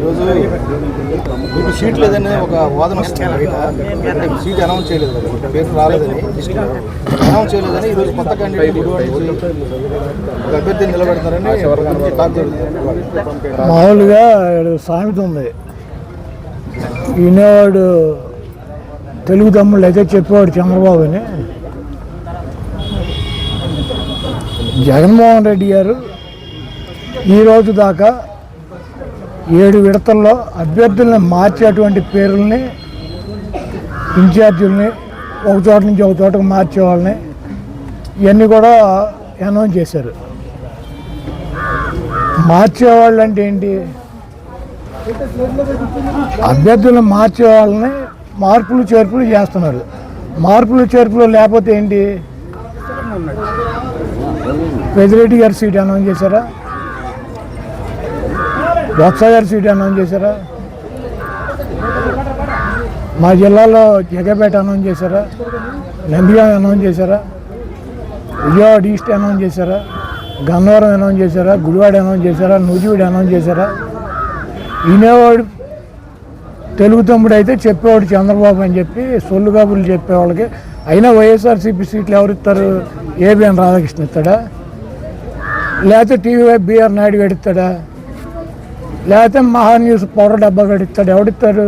ఈరోజు మీకు సీట్ లేదని ఒక వాదన వస్తుంది బయట. సీట్ అనౌన్స్ చేయలేదు కదా, పేరు రాలేదని అనౌన్స్ చేయలేదని ఈరోజు కొత్త క్యాండిడేట్ ఒక అభ్యర్థిని నిలబెడతారని టాక్ జరుగుతుంది. మామూలుగా సామెత ఉంది, ఈనాడు తెలుగు తమ్ముళ్ళు అయితే చెప్పేవాడు చంద్రబాబు అని. జగన్మోహన్ రెడ్డి గారు ఈరోజు దాకా 7 విడతల్లో అభ్యర్థుల్ని మార్చేటువంటి పేర్లని, ఇన్ఛార్జీలని, ఒక చోట నుంచి ఒక చోటకు మార్చేవాళ్ళని ఇవన్నీ కూడా అనౌన్స్ చేశారు. మార్చేవాళ్ళు అంటే ఏంటి? అభ్యర్థులను మార్చేవాళ్ళని మార్పులు చేర్పులు చేస్తున్నారు. మార్పులు చేర్పులు లేకపోతే ఏంటి? పెద్దిరెడ్డి గారి సీట్ అనౌన్స్ చేశారా? బొత్స గారి సీట్ అనౌన్స్ చేశారా? మా జిల్లాలో జగపేట అనౌన్స్ చేశారా? నంద్యాల అనౌన్స్ చేశారా? విజయవాడ ఈస్ట్ అనౌన్స్ చేశారా? గన్నవరం అనౌన్స్ చేశారా? గుడివాడ అనౌన్స్ చేశారా? నూజివీడు అనౌన్స్ చేశారా? వినేవాడు తెలుగు తమ్ముడు అయితే చెప్పేవాడు చంద్రబాబు అని చెప్పి సొల్లు కబుర్లు చెప్పేవాళ్ళకి. అయినా వైఎస్ఆర్సీపీ సీట్లు ఎవరిస్తారు? ఏబిఎన్ రాధాకృష్ణ ఇస్తాడా? లేకపోతే టీవీ బిఆర్ నాయుడు గడిస్తాడా? లేకపోతే మహాన్యూస్ పౌడర్ డబ్బా గడిస్తాడు? ఎవడిస్తారు?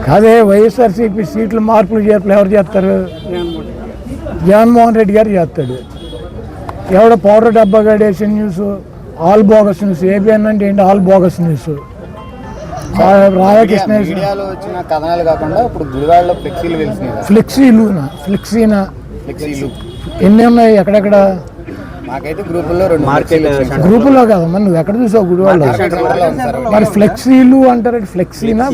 కాదే, వైఎస్ఆర్సీపీ సీట్లు మార్పులు చేర్పులు ఎవరు చేస్తారు? జగన్మోహన్ రెడ్డి గారు చేస్తాడు. ఎవడ పౌడర్ డబ్బా గడేసిన news all bogus news. ABN అంటే ఏంటి? All bogus news. రాధాకృష్ణ వచ్చిన కథనాలు కాకుండా ఇప్పుడు గుడివాడలో ఫ్లెక్సీనా ఎన్ని ఉన్నాయి? ఎక్కడెక్కడ? మాకైతే గ్రూపుల్లో కదా, మరి నువ్వు ఎక్కడ చూసావు గుడివాడలో? మరి ఫ్లెక్సీలు అంటారు. ఫ్లెక్సీనా?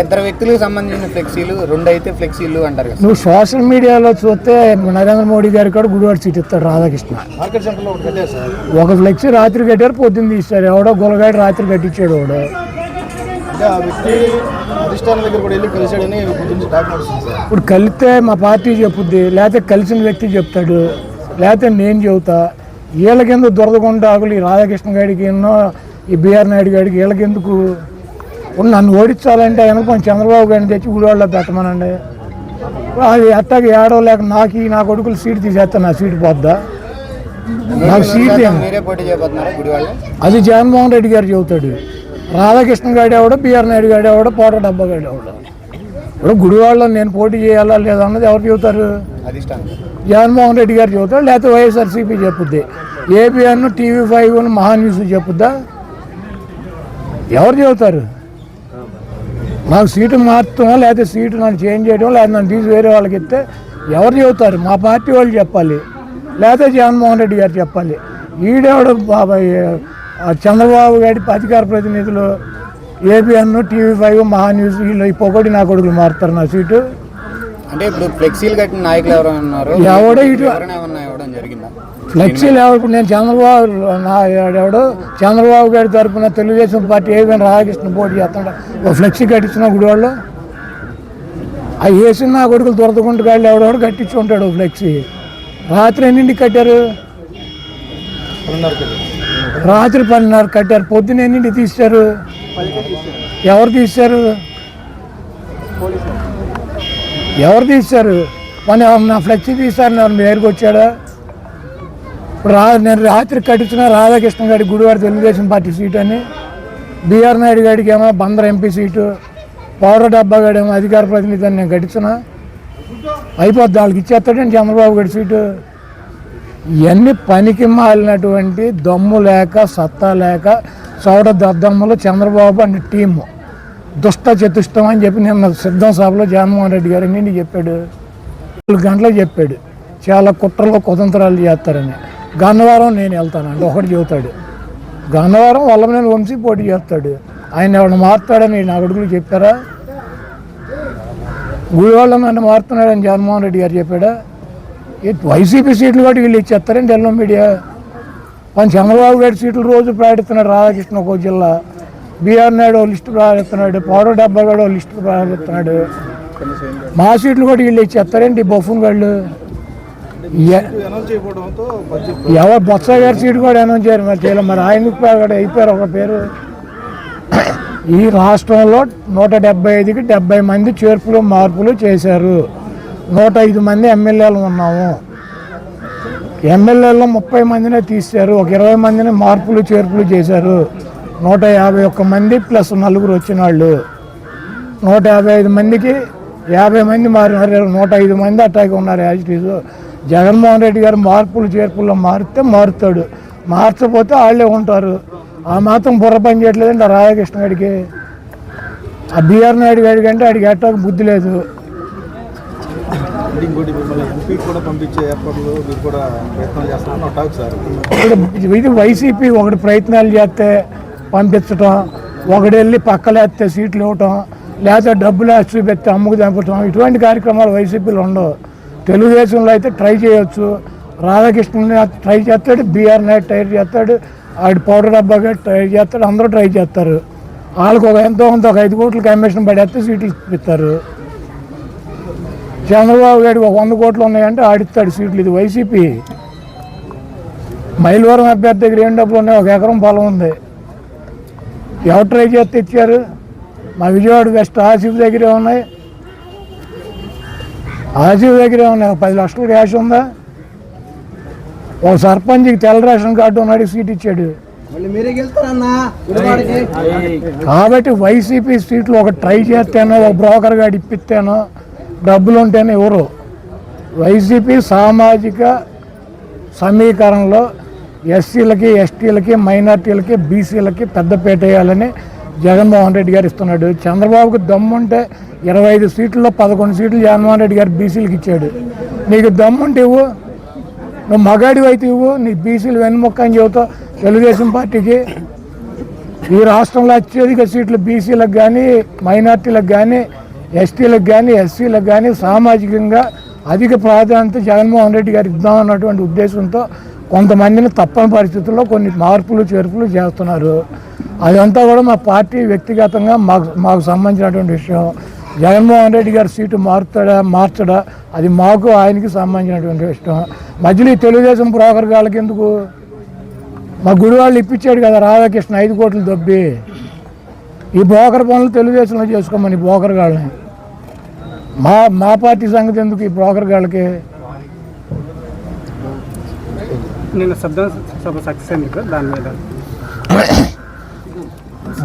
ఇద్దరు వ్యక్తులకు సంబంధించిన ఫ్లెక్సీలు, 2 అయితే ఫ్లెక్సీలు అంటారు. నువ్వు సోషల్ మీడియాలో చూస్తే నరేంద్ర మోడీ గారికి కూడా గుడివాడ సీట్ ఇస్తాడు రాధాకృష్ణ. ఒక ఫ్లెక్సీ రాత్రి కట్టారు, పొద్దున్న తీస్తారు. ఎవడో గొలగాడి రాత్రి కట్టించాడు. వాడు ఇప్పుడు కలిస్తే మా పార్టీ చెప్పుద్ది, లేకపోతే కలిసిన వ్యక్తి చెప్తాడు, లేకపోతే నేను చెబుతా. వీళ్ళకెందుకు దొరదకొండాకులు? ఈ రాధాకృష్ణ గారికి ఎన్నో, ఈ బిఆర్ నాయుడు గారికి వీళ్ళకెందుకు? నన్ను ఓడించాలంటే వెనక చంద్రబాబు గారిని తెచ్చి గుడివాడలో పెట్టమనండి. అది ఎట్టాకి ఏడవ లేక నా కొడుకులు సీటు తీసేస్తా, నా సీటు పోద్దా? నాకు సీట్ అది జగన్మోహన్ రెడ్డి గారు చెబుతాడు. రాధాకృష్ణ గారి ఎవడో, బిఆర్ నాయుడు గారి ఎవడో, పౌడర్ డబ్బా గారి ఎవడో. ఇప్పుడు గుడివాడలో నేను పోటీ చేయాలా లేదా అన్నది ఎవరు చెబుతారు? జగన్మోహన్ రెడ్డి గారు చెబుతారు, లేకపోతే వైఎస్ఆర్సీపీ చెప్పుద్ది. ఏబిఎన్, TV5, మహాన్యూస్ చెప్పుద్దా? ఎవరు చెబుతారు? నాకు సీటు మార్చడం, లేకపోతే సీటు నన్ను చేంజ్ చేయడం, లేకపోతే నన్ను తీసి వేరే వాళ్ళకి ఇస్తే ఎవరు చెబుతారు? మా పార్టీ వాళ్ళు చెప్పాలి, లేకపోతే జగన్మోహన్ రెడ్డి గారు చెప్పాలి. ఈడేవాడు బాబాయ్ చంద్రబాబు గారి అధికార ప్రతినిధులు ఏబిఎన్, TV5, మహాన్యూస్ వీళ్ళు ఈ పొగడి నా కొడుకులు మారుతారు నా సీటు. అంటే ఇప్పుడు ఫ్లెక్సీలు కట్టిన నాయకులు ఎవరో ఉన్నారు? ఎవడో ఇటు ఫ్లెక్సీలు ఎవరు? నేను చంద్రబాబు గారి తరఫున తెలుగుదేశం పార్టీ ఏబిఎన్ రాధాకృష్ణ పోటీ చేస్తాడు. ఒక ఫ్లెక్సీ కట్టించిన గుడివాళ్ళు అవి వేసిన నా కొడుకులు దొరకకుండా గాళ్ళు ఎవడెవడు కట్టించుకుంటాడు ఫ్లెక్సీ. రాత్రి ఎన్నింటికి కట్టారు? రాత్రి 10:30 కట్టారు. పొద్దున్న ఎన్నింటికి తీశారు? ఎవరు తీశారు? నా ఫ్లెక్సీ తీశారు, మీ దగ్గరికి వచ్చాడా? ఇప్పుడు నేను రాత్రి కట్టించిన రాధాకృష్ణ గారి గుడివాడ తెలుగుదేశం పార్టీ సీటు అని, బిఆర్ నాయుడు గారికి ఏమో బందర్ ఎంపీ సీటు, పౌడర్ డబ్బా గాడేమో అధికార ప్రతినిధి అని నేను కట్టించిన అయిపోద్ది. వాళ్ళకి ఇచ్చేస్తాడండి చంద్రబాబు గారి సీటు. ఇవన్నీ పనికి మాలినటువంటి దమ్ము లేక, సత్తా లేక, చౌడ దద్దమ్మలు చంద్రబాబు అండ్ టీము దుష్ట చతుష్టం అని చెప్పి నిన్న సిద్ధం సభలో జగన్మోహన్ రెడ్డి గారు ఎన్ని చెప్పాడు? 4 గంటలకు చెప్పాడు చాలా కుట్రలో కుతంత్రాలు చేస్తారని. గన్నవరం నేను వెళ్తానండి ఒకటి చెబుతాడు. గన్నవరం వల్లభనేని వంశీ పోటీ చేస్తాడు. ఆయన ఎవరిని మారుతాడని నా కొడుకులు చెప్పారా? గుడివాళ్ళ నన్ను మారుతున్నాడని జగన్మోహన్ రెడ్డి గారు చెప్పాడా? వైసీపీ సీట్లు కూడా వీళ్ళు ఇచ్చేస్తారండి ఎల్లో మీడియా. చంద్రబాబు గారి సీట్లు రోజు ప్రకటిస్తున్నాడు రాధాకృష్ణ ఒక జిల్లా, బిఆర్ నాయుడు లిస్టు ప్రకటిస్తున్నాడు, పౌడర్ డబ్బా కూడా లిస్టు ప్రకటిస్తున్నాడు. మా సీట్లు కూడా వీళ్ళు ఇచ్చేస్తారండి బొఫన్ వాళ్ళు. ఎవరు బొత్స గారి సీటు కూడా అనౌన్స్ చేయరు. మరి చేయలేదు. మరి ఆయన అయిపోయారు ఒక పేరు. ఈ రాష్ట్రంలో 175కి 70 మంది చేర్పులు మార్పులు చేశారు. 105 మంది ఎమ్మెల్యేలు ఉన్నాము. ఎమ్మెల్యేలో 30 మందినే తీశారు. ఒక 20 మందిని మార్పులు చేర్పులు చేశారు. 151 మంది ప్లస్ 4 వచ్చిన వాళ్ళు. 155 మందికి 50 మంది మారినారు. 105 మంది అట్టాకి ఉన్నారు. యాజిటీస్ జగన్మోహన్ రెడ్డి గారు మార్పులు చేర్పుల్లో మారితే మారుతాడు, మార్చకపోతే వాళ్ళే ఉంటారు. ఆ మాత్రం బుర్ర పని చేయట్లేదండి ఆ రాధాకృష్ణ గారికి. ఆ బిఆర్ నాయుడు గారికి అంటే ఆడికి ఎట్టాకు బుద్ధి లేదు. ఇంకోటి మిమ్మల్ని ఎంపీ కూడా పంపించే ఏర్పాట్లు మీరు కూడా ప్రయత్నాలు చేస్తున్నారు టాక్ సార్. ఇప్పుడు ఇది వైసీపీ ఒకటి ప్రయత్నాలు చేస్తే పంపించటం, ఒకటి వెళ్ళి పక్కలేస్తే సీట్లు ఇవ్వటం, లేదా డబ్బులు చూపెత్తే అమ్ముకు చంపటం, ఇటువంటి కార్యక్రమాలు వైసీపీలో ఉండవు. తెలుగుదేశంలో అయితే ట్రై చేయొచ్చు. రాధాకృష్ణ ట్రై చేస్తాడు, బిఆర్ నాయుడు ట్రై చేస్తాడు, ఆడి పౌడర్ డబ్బాగా ట్రై చేస్తాడు, అందరూ ట్రై చేస్తారు. వాళ్ళకి ఎంతో కొంత ఒక 5 కోట్ల కమిషన్ పడేస్తే సీట్లు ఇస్తారు. చంద్రబాబు గారికి ఒక 100 కోట్లు ఉన్నాయంటే ఆడిస్తాడు సీట్లు. ఇది వైసీపీ. మైలవరం అభ్యర్థి దగ్గర ఏం డబ్బులు ఉన్నాయి? 1 ఎకరం పొలం ఉంది. ఎవరు ట్రై చేస్తే ఇచ్చారు? మా విజయవాడ వెస్ట్ ఆసిఫ్ దగ్గరే ఉన్నాయి. ఆసిఫ్ దగ్గరే ఉన్నాయి. 10 లక్షల క్యాష్ ఉందా? ఒక సర్పంచ్కి తెల్ల రేషన్ కార్డు ఉన్నాడు, సీట్ ఇచ్చాడు. కాబట్టి వైసీపీ సీట్లు ఒక ట్రై చేస్తేనో, ఒక బ్రోకర్ గాడు ఇప్పిస్తేనో, డబ్బులు ఉంటేనే ఎవరు. వైసీపీ సామాజిక సమీకరణలో ఎస్సీలకి, ఎస్టీలకి, మైనార్టీలకి, బీసీలకి పెద్దపీట వేయాలని జగన్మోహన్ రెడ్డి గారు ఇస్తున్నాడు. చంద్రబాబుకి దమ్ముంటే 25 సీట్లలో 11 సీట్లు జగన్మోహన్ రెడ్డి గారు బీసీలకు ఇచ్చాడు. నీకు దమ్ముంటే ఇవ్వు, నువ్వు మగాడి అయితే ఇవ్వు. నీ బీసీలు వెన్నుముక్క అని చెబుతావు తెలుగుదేశం పార్టీకి. ఈ రాష్ట్రంలో అత్యధిక సీట్లు బీసీలకు కానీ, మైనార్టీలకు కానీ, ఎస్టీలకు కానీ, ఎస్సీలకు కానీ సామాజికంగా అధిక ప్రాధాన్యత జగన్మోహన్ రెడ్డి గారు ఇద్దామన్నటువంటి ఉద్దేశంతో కొంతమందిని తప్పని పరిస్థితుల్లో కొన్ని మార్పులు చేర్పులు చేస్తున్నారు. అదంతా కూడా మా పార్టీ వ్యక్తిగతంగా మాకు సంబంధించినటువంటి విషయం. జగన్మోహన్ రెడ్డి గారు సీటు మార్చడా అది మాకు ఆయనకి సంబంధించినటువంటి విషయం. మధ్యలో ఈ తెలుగుదేశం బ్రోకర్ గాళ్ళకి ఎందుకు? మా గుడివాళ్ళు ఇప్పించాడు కదా రాధాకృష్ణ 5 కోట్లు దొబ్బి. ఈ బ్రోకర్ పనులు తెలుగుదేశంలో చేసుకోమని బ్రోకర్ గాళ్ళని. మా పార్టీ సంగతి ఎందుకు ఈ బ్రోకర్ గాళ్ళకి?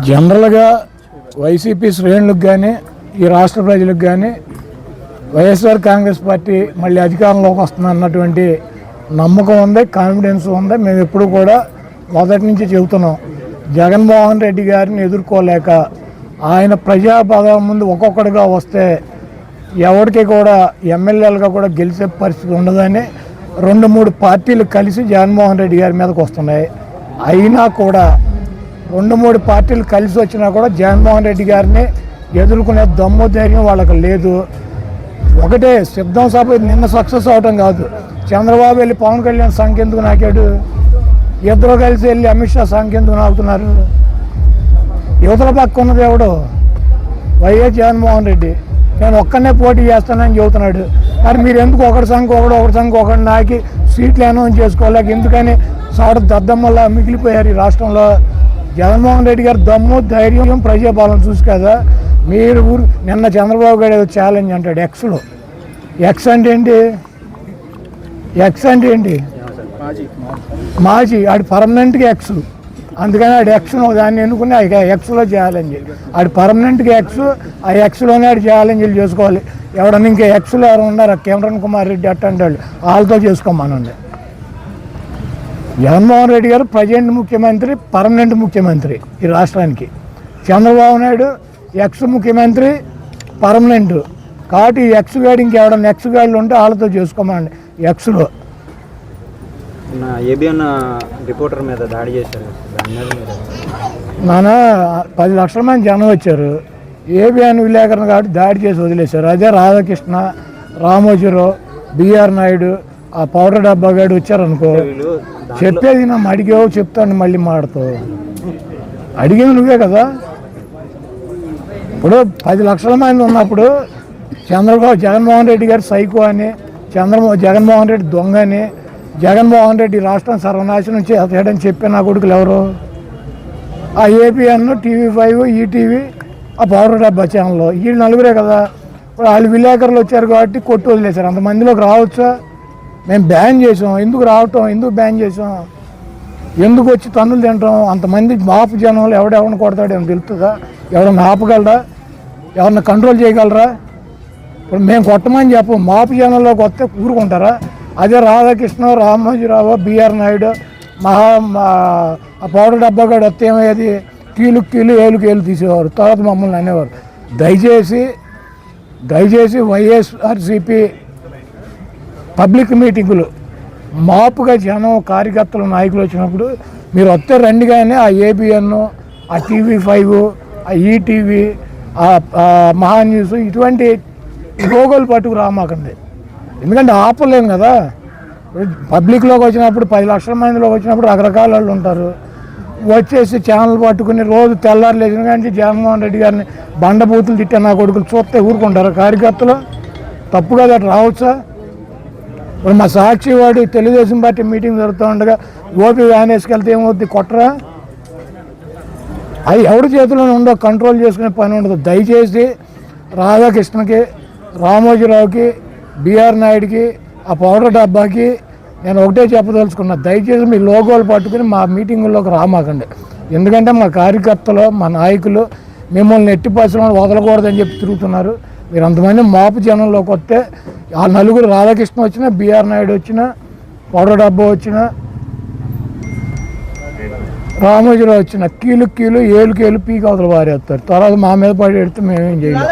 జనరల్గా వైసీపీ శ్రేణులకు కానీ, ఈ రాష్ట్ర ప్రజలకు కానీ వైఎస్ఆర్ కాంగ్రెస్ పార్టీ మళ్ళీ అధికారంలోకి వస్తుంది అన్నటువంటి నమ్మకం ఉంది, కాన్ఫిడెన్స్ ఉంది. మేము ఎప్పుడు కూడా మొదటి నుంచి చెబుతున్నాం. జగన్మోహన్ రెడ్డి గారిని ఎదుర్కోలేక ఆయన ప్రజాపదం ముందు ఒక్కొక్కడిగా వస్తే ఎవరికి కూడా ఎమ్మెల్యేలుగా కూడా గెలిచే పరిస్థితి ఉండదని 2-3 పార్టీలు కలిసి జగన్మోహన్ రెడ్డి గారి మీదకి వస్తున్నాయి. అయినా కూడా 2-3 పార్టీలు కలిసి వచ్చినా కూడా జగన్మోహన్ రెడ్డి గారిని ఎదుర్కొనే దమ్ము ధైర్యం వాళ్ళకి లేదు. ఒకటే సిద్ధం సభ నిన్న సక్సెస్ అవడం కాదు. చంద్రబాబు వెళ్ళి పవన్ కళ్యాణ్ సంఖ్య ఎందుకు నాకాడు? ఇద్దరు కలిసి వెళ్ళి అమిత్ షా సంఖ్య ఎందుకు నాకుతున్నారు? యువతల పక్క ఉన్నది ఎవడు? వైఎస్ జగన్మోహన్ రెడ్డి. నేను ఒక్కనే పోటీ చేస్తానని చెబుతున్నాడు. మరి మీరు ఎందుకు ఒకటి సంఖ్య ఒకటి నాకి సీట్లు అనౌన్స్ చేసుకోలేక ఎందుకని సాడు దద్దమ్మల్లా మిగిలిపోయారు ఈ రాష్ట్రంలో? జగన్మోహన్ రెడ్డి గారు దమ్ము ధైర్యం ప్రజాపాలన చూసి కదా మీరు నిన్న చంద్రబాబు గారు ఏదో ఛాలెంజ్ అంటాడు ఎక్స్లో. ఎక్స్ అంటే ఏంటి? మాజీ ఆడి పర్మనెంట్గా ఎక్స్. అందుకని ఆడు ఎక్స్ను దాన్ని ఎన్నుకుని ఎక్స్లో ఛాలెంజ్. ఆడు పర్మనెంట్గా ఎక్స్, ఆ ఎక్స్లోనే ఆడు ఛాలెంజ్లు చేసుకోవాలి. ఎవడన్నా ఇంకా ఎక్స్లో ఎవరు ఉన్నారు? కిరణ్ కుమార్ రెడ్డి అట్టంటాడు, వాళ్ళతో చేసుకోమనండి. జగన్మోహన్ రెడ్డి గారు ప్రజెంట్ ముఖ్యమంత్రి, పర్మనెంట్ ముఖ్యమంత్రి ఈ రాష్ట్రానికి. చంద్రబాబు నాయుడు ఎక్స్ ముఖ్యమంత్రి, పర్మనెంట్. కాబట్టి ఈ ఎక్స్ గాడి ఇంకెవడన్నా ఎక్స్ గాడిలు ఉంటే వాళ్ళతో చేసుకోమనండి ఎక్స్లో. రిపోర్టర్ మీద దాడి చేశారు. నాన్న 10 లక్షల మంది జనం వచ్చారు. ఏబిఎన్ విలేకరణ కాబట్టి దాడి చేసి వదిలేశారు. అదే రాధాకృష్ణ, రామోజీరావు, బిఆర్ నాయుడు, ఆ పౌడర్ డబ్బా గాడు వచ్చారనుకో, చెప్పేది నన్ను అడిగావు చెప్తాను మళ్ళీ మాడతావు. అడిగింది నువ్వే కదా. ఇప్పుడు 10 లక్షల మంది ఉన్నప్పుడు జగన్మోహన్ రెడ్డి గారు సైకో అని, జగన్మోహన్ రెడ్డి దొంగ అని, జగన్మోహన్ రెడ్డి రాష్ట్రం సర్వనాశనం చేయడం చెప్పే నా కొడుకులు ఎవరు? ఆ ఏపీఎన్, TV5, ఈటీవీ, ఆ పవర్ డబ్బా ఛానల్, వీళ్ళు నలుగురే కదా. ఇప్పుడు వాళ్ళు విలేకరులు వచ్చారు కాబట్టి కొట్టు వదిలేశారు. అంతమందిలోకి రావచ్చా? మేము బ్యాన్ చేసాం. ఎందుకు రావటం, ఎందుకు బ్యాన్ చేసాం, ఎందుకు వచ్చి తన్నులు తింటాం? అంతమంది మాపు జనంలో ఎవడెవరిని కొడతాడు ఏమో తెలుస్తుందా? ఎవరన్నా ఆపగలరా? ఎవరన్నా కంట్రోల్ చేయగలరా? ఇప్పుడు మేము కొట్టమని చెప్పు, మాపు జనంలోకి వస్తే ఊరుకుంటారా? అదే రాధాకృష్ణ, రామోజీరావు, బిఆర్ నాయుడు, ఆ పౌడర్ డబ్బా గడు వస్తే ఏమయ్యేది? కీలుకి ఏలుకి ఏలు తీసేవారు. తర్వాత మమ్మల్ని అనేవారు. దయచేసి వైఎస్ఆర్సీపీ పబ్లిక్ మీటింగులు మాపుగా జనం, కార్యకర్తలు, నాయకులు వచ్చినప్పుడు మీరు వస్తే రండి. కానీ ఆ ఏబిఎన్, ఆ TV5, ఆ ఈటీవీ, ఆ మహా న్యూస్ ఇటువంటి లోగోలు పట్టుకు రామాకండి. ఎందుకంటే ఆపలేము కదా. పబ్లిక్లోకి వచ్చినప్పుడు 10 లక్షల మందిలోకి వచ్చినప్పుడు రకరకాల వాళ్ళు ఉంటారు. వచ్చేసి ఛానల్ పట్టుకుని రోజు తెల్లారు లేచిన కానీ జగన్మోహన్ రెడ్డి గారిని బండబూతులు తిట్టే నా కొడుకులు చూస్తే ఊరుకుంటారు కార్యకర్తలు? తప్పు కదా, అట్లా రావచ్చా? ఇప్పుడు మా సాక్షి వాడు తెలుగుదేశం పార్టీ మీటింగ్ జరుగుతూ ఉండగా ఓపీ వ్యాన్ వేసుకెళ్తే ఏమవుద్ది? కొట్టరా? అవి ఎవరి చేతిలో ఉండో కంట్రోల్ చేసుకునే పని ఉండదు. దయచేసి రాధాకృష్ణకి, రామోజీరావుకి, బిఆర్ నాయుడికి, ఆ పౌడర్ డబ్బాకి నేను ఒకటే చెప్పదలుచుకున్నా. దయచేసి మీ లోగోలు పట్టుకుని మా మీటింగుల్లోకి రామాకండి. ఎందుకంటే మా కార్యకర్తలు, మా నాయకులు మిమ్మల్ని ఎట్టి పరిశ్రమలు వదలకూడదని చెప్పి తిరుగుతున్నారు. మీరు అంతమంది మాపు జనంలోకి వస్తే ఆ నలుగురు, రాధాకృష్ణ వచ్చినా, బిఆర్ నాయుడు వచ్చినా, పౌడర్ డబ్బా వచ్చినా, రామోజీరావు వచ్చిన కీలు ఏలుకేలు పీక అవతల వారేస్తారు. తర్వాత మా మీద పడి పెడితే మేమేం చేయలేం.